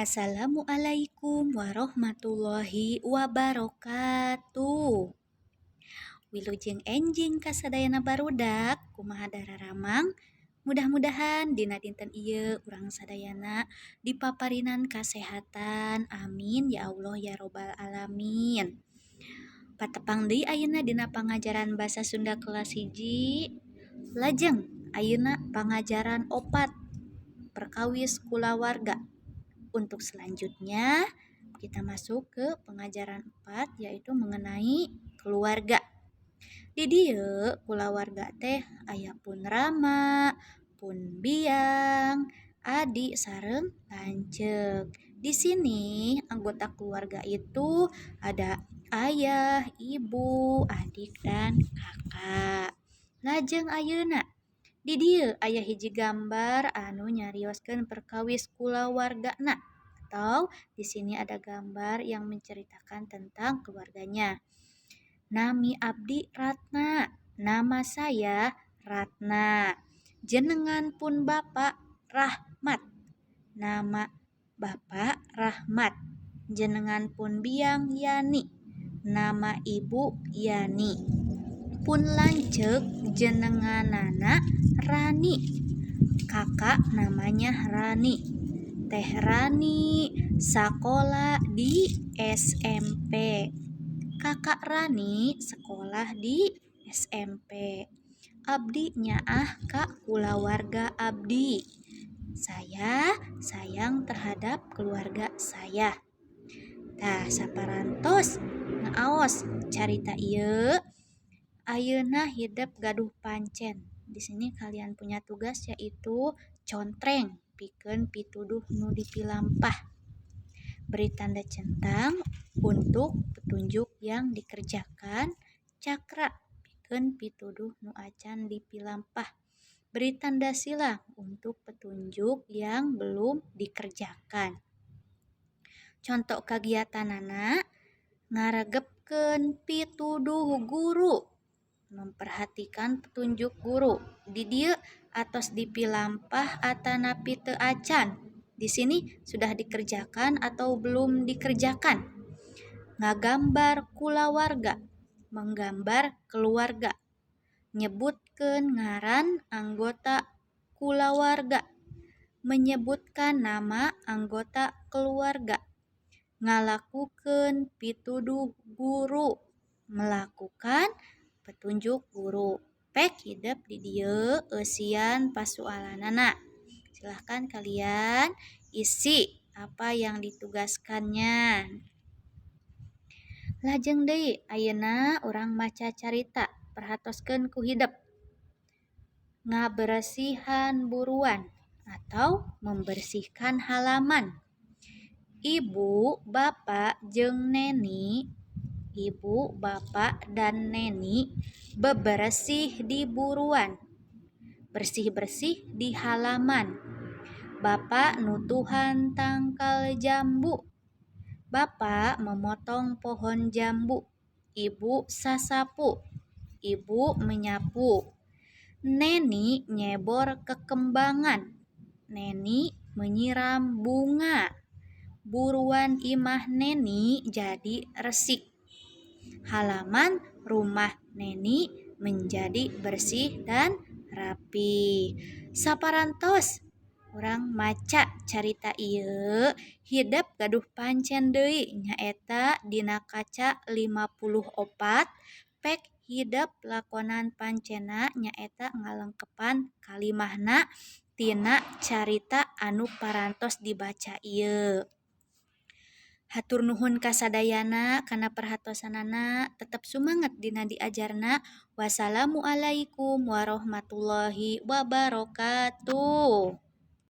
Assalamualaikum warahmatullahi wabarakatuh. Wilujeng enjing kasadayana barudak kumaha dararamang. Mudah-mudahan dina dinten ieu urang sadayana dipaparinan kasehatan. Amin ya Allah ya robbal alamin. Patepang deui ayeuna dina pangajaran basa Sunda kelas 1. Lajeng ayeuna pangajaran 4 perkawis kulawarga. Untuk selanjutnya kita masuk ke pengajaran 4 yaitu mengenai keluarga. Di dieu kulawarga teh aya pun rama, pun biang, adik sareng lanceuk. Di sini anggota keluarga itu ada ayah, ibu, adik dan kakak. Lajeng ayeuna di dieu aya hiji gambar anu nyarioskeun perkawis kulawargana atau di sini ada gambar yang menceritakan tentang keluarganya. Nami abdi Ratna, nama saya Ratna. Jenengan pun Bapak Rahmat. Nama Bapak Rahmat. Jenengan pun biang Yani. Nama Ibu Yani. Pun lanceuk jenenganana Rani. Kakak namanya Rani. Teh Rani sekolah di SMP. Kakak Rani sekolah di SMP. Abdi nyaah ka kulawarga abdi. Saya sayang terhadap keluarga saya. Tah saparantos ngaos carita ieu. Ayeuna hidup gaduh pancen. Di sini kalian punya tugas yaitu contreng pikeun pituduh nu dipilampah. Beri tanda centang untuk petunjuk yang dikerjakan. Cakra pikeun pituduh nu acan dipilampah. Beri tanda silang untuk petunjuk yang belum dikerjakan. Contoh kegiatanana ngaregepkeun pituduh guru. Memperhatikan petunjuk guru. Di dieu atos dipilampah atanapi teu acan. Di sini sudah dikerjakan atau belum dikerjakan. Ngagambar kulawarga, menggambar keluarga. Nyebutkeun ngaran anggota kulawarga. Menyebutkan nama anggota keluarga. Ngalakukeun pituduh guru. Melakukan petunjuk guru. Pek hidup di dieu eusian pasualanana. Silahkan kalian isi apa yang ditugaskannya. Lajeng deui ayeuna urang maca carita. Perhatoskeun ku hidup. Ngaberesihan buruan atau membersihkan halaman. Ibu, bapak, jeung neni. Ibu, bapak, dan neni beberesih di buruan. Bersih-bersih di halaman. Bapak nutuhan tangkal jambu. Bapak memotong pohon jambu. Ibu sasapu. Ibu menyapu. Neni nyebor kekembangan. Neni menyiram bunga. Buruan imah neni jadi resik. Halaman rumah neni menjadi bersih dan rapi. Saparantos urang maca carita ieu. Hidup gaduh pancen deui nyaeta dina kaca 54. Pek hidup lakonan pancena nyaeta ngalengkepan kalimahna tina carita anu parantos dibaca ieu. Hatur nuhun kasadayana kana perhatosanana. Tetep sumanget dina diajarna. Wassalamualaikum warahmatullahi wabarakatuh.